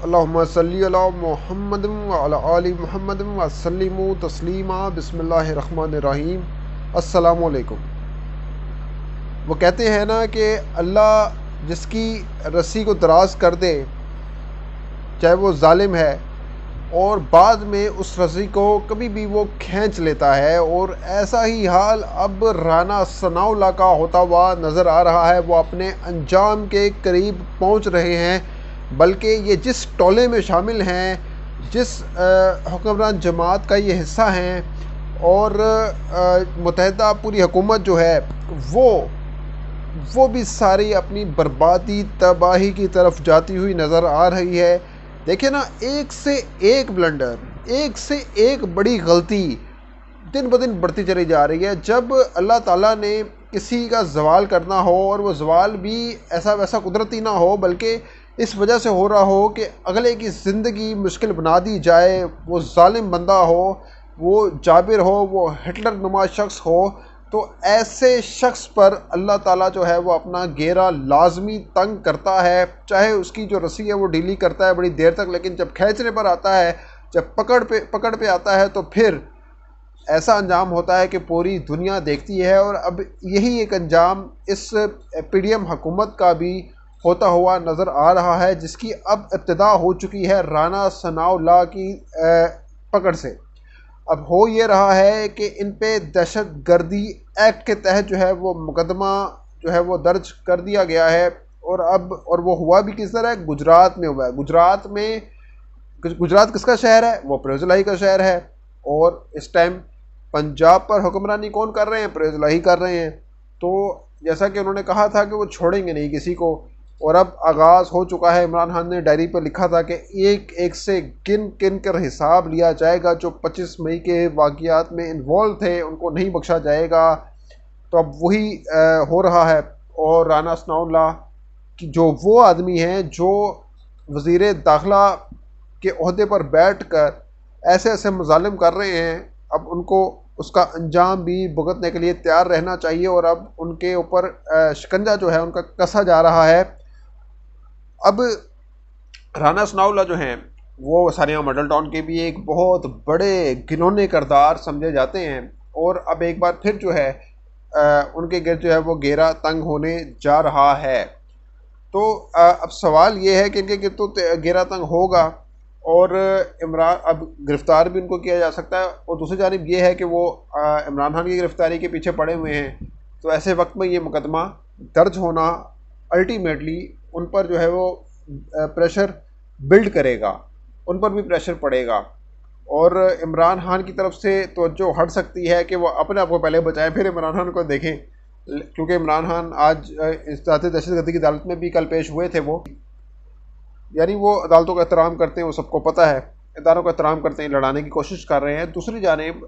اللہم صلی علی محمد وعلی آل محمد وسلموا تسلیما۔ بسم اللہ الرحمن الرحیم۔ السلام علیکم۔ وہ کہتے ہیں نا کہ اللہ جس کی رسی کو دراز کر دے چاہے وہ ظالم ہے، اور بعد میں اس رسی کو کبھی بھی وہ کھینچ لیتا ہے، اور ایسا ہی حال اب رانا ثناء اللہ کا ہوتا ہوا نظر آ رہا ہے۔ وہ اپنے انجام کے قریب پہنچ رہے ہیں، بلکہ یہ جس ٹولے میں شامل ہیں، جس حکمران جماعت کا یہ حصہ ہیں، اور متحدہ پوری حکومت جو ہے وہ بھی ساری اپنی بربادی تباہی کی طرف جاتی ہوئی نظر آ رہی ہے۔ دیکھیں نا، ایک سے ایک بلنڈر، ایک سے ایک بڑی غلطی دن بدن بڑھتی چلی جا رہی ہے۔ جب اللہ تعالیٰ نے کسی کا زوال کرنا ہو، اور وہ زوال بھی ایسا ویسا قدرتی نہ ہو، بلکہ اس وجہ سے ہو رہا ہو کہ اگلے کی زندگی مشکل بنا دی جائے، وہ ظالم بندہ ہو، وہ جابر ہو، وہ ہٹلر نما شخص ہو، تو ایسے شخص پر اللہ تعالیٰ جو ہے وہ اپنا گھیرا لازمی تنگ کرتا ہے۔ چاہے اس کی جو رسی ہے وہ ڈھیلی کرتا ہے بڑی دیر تک، لیکن جب کھینچنے پر آتا ہے، جب پکڑ پہ آتا ہے، تو پھر ایسا انجام ہوتا ہے کہ پوری دنیا دیکھتی ہے۔ اور اب یہی ایک انجام اس پی ڈی ایم حکومت کا بھی ہوتا ہوا نظر آ رہا ہے، جس کی اب ابتدا ہو چکی ہے رانا ثناء اللہ کی پکڑ سے۔ اب ہو یہ رہا ہے کہ ان پہ دہشت گردی ایکٹ کے تحت جو ہے وہ مقدمہ جو ہے وہ درج کر دیا گیا ہے، اور وہ ہوا بھی کس طرح ہے؟ گجرات میں ہوا ہے۔ گجرات کس کا شہر ہے؟ وہ پرویز الہی کا شہر ہے۔ اور اس ٹائم پنجاب پر حکمرانی کون کر رہے ہیں؟ پرویز الہی کر رہے ہیں۔ تو جیسا کہ انہوں نے کہا تھا کہ وہ چھوڑیں گے نہیں کسی کو، اور اب آغاز ہو چکا ہے۔ عمران خان نے ڈائری پر لکھا تھا کہ ایک ایک سے گن کر حساب لیا جائے گا، جو 25 مئی کے واقعات میں انوالو تھے ان کو نہیں بخشا جائے گا۔ تو اب وہی ہو رہا ہے۔ اور رانا ثناء اللہ کی جو وہ آدمی ہیں جو وزیر داخلہ کے عہدے پر بیٹھ کر ایسے ایسے مظالم کر رہے ہیں، اب ان کو اس کا انجام بھی بھگتنے کے لیے تیار رہنا چاہیے، اور اب ان کے اوپر شکنجہ جو ہے ان کا کسا جا رہا ہے۔ اب رانا ثناء اللہ جو ہیں وہ ساریہ ماڈل ٹاؤن کے بھی ایک بہت بڑے گھنونے کردار سمجھے جاتے ہیں، اور اب ایک بار پھر جو ہے ان کے گرد جو ہے وہ گھیرا تنگ ہونے جا رہا ہے۔ تو اب سوال یہ ہے کہ ان کے گرد تو گھیرا تنگ ہوگا، اور اب گرفتار بھی ان کو کیا جا سکتا ہے، اور دوسری جانب یہ ہے کہ وہ عمران خان کی گرفتاری کے پیچھے پڑے ہوئے ہیں۔ تو ایسے وقت میں یہ مقدمہ درج ہونا الٹیمیٹلی ان پر جو ہے وہ پریشر بلڈ کرے گا، ان پر بھی پریشر پڑے گا، اور عمران خان کی طرف سے توجہ ہٹ سکتی ہے کہ وہ اپنے آپ کو پہلے بچائیں، پھر عمران خان کو دیکھیں۔ کیونکہ عمران خان آج ذاتی دہشت گردی کی عدالت میں بھی کل پیش ہوئے تھے، وہ عدالتوں کا احترام کرتے ہیں، وہ سب کو پتہ ہے، اداروں کا احترام کرتے ہیں، لڑانے کی کوشش کر رہے ہیں۔ دوسری جانب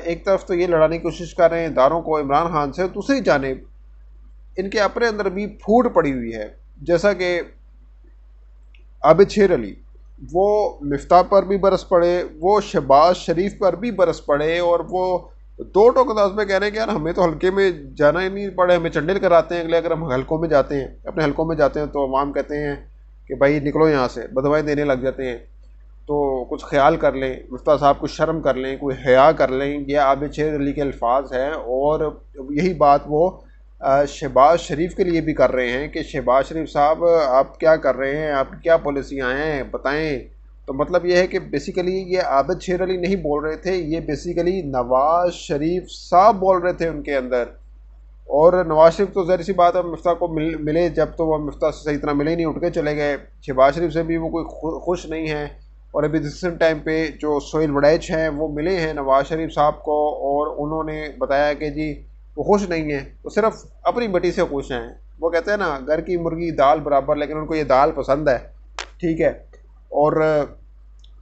ایک طرف تو یہ لڑانے کی کوشش کر رہے ہیں اداروں کو عمران خان سے، دوسری جانب ان کے اپنے اندر بھی پھوٹ پڑی ہوئی ہے، جیسا کہ عابد شیر علی، وہ مفتاح پر بھی برس پڑے، وہ شہباز شریف پر بھی برس پڑے، اور وہ دو ٹوک انداز میں کہہ رہے ہیں کہ یار ہمیں تو حلقے میں جانا ہی نہیں پڑے، ہمیں چنڈیل کراتے ہیں اگلے۔ اگر ہم حلقوں میں جاتے ہیں، اپنے حلقوں میں جاتے ہیں، تو عوام کہتے ہیں کہ بھائی نکلو یہاں سے، بدوائیں دینے لگ جاتے ہیں۔ تو کچھ خیال کر لیں مفتاح صاحب، کچھ شرم کر لیں، کوئی حیا کر لیں۔ یہ عابد شیر علی کے الفاظ ہیں، اور یہی بات وہ شہباز شریف کے لیے بھی کر رہے ہیں کہ شہباز شریف صاحب آپ کیا کر رہے ہیں، آپ کی کیا پالیسیاں ہیں بتائیں۔ تو مطلب یہ ہے کہ بیسیکلی یہ عابد شیر علی نہیں بول رہے تھے، یہ بیسیکلی نواز شریف صاحب بول رہے تھے ان کے اندر۔ اور نواز شریف تو ظاہر سی بات ہے مفتاح کو ملے جب، تو وہ مفتاح سے صحیح طرح ملے ہی نہیں، اٹھ کے چلے گئے۔ شہباز شریف سے بھی وہ کوئی خوش نہیں ہیں، اور ابھی ریسنٹ ٹائم پہ جو سہیل وڑیچ ہیں وہ ملے ہیں نواز شریف صاحب کو، اور انہوں نے بتایا کہ جی وہ خوش نہیں ہیں، وہ صرف اپنی بیٹی سے خوش ہیں۔ وہ کہتے ہیں نا گھر کی مرغی دال برابر، لیکن ان کو یہ دال پسند ہے، ٹھیک ہے، اور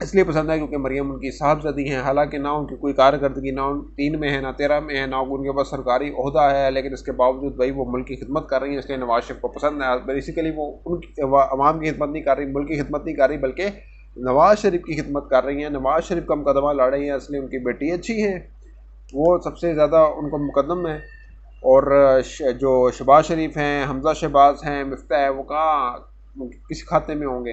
اس لیے پسند ہے کیونکہ مریم ان کی صاحبزادی ہیں، حالانکہ نہ ان کی کوئی کارکردگی نہ 3 میں ہے نہ 13 میں ہے، نہ ان کے پاس سرکاری عہدہ ہے، لیکن اس کے باوجود بھائی وہ ملک کی خدمت کر رہی ہیں، اس لیے نواز شریف کو پسند ہے۔ بیسیکلی وہ ان کی عوام کی خدمت نہیں کر رہی، ملک کی خدمت نہیں کر رہی، بلکہ نواز شریف کی خدمت کر رہی ہیں، نواز شریف کا مقدمہ لڑ رہی ہیں، اس لیے ان کی بیٹی اچھی ہے، وہ سب سے زیادہ ان کو مقدم ہے۔ اور جو شہباز شریف ہیں، حمزہ شہباز ہیں، مفتاح ہے، وہ کہاں کسی کھاتے میں ہوں گے،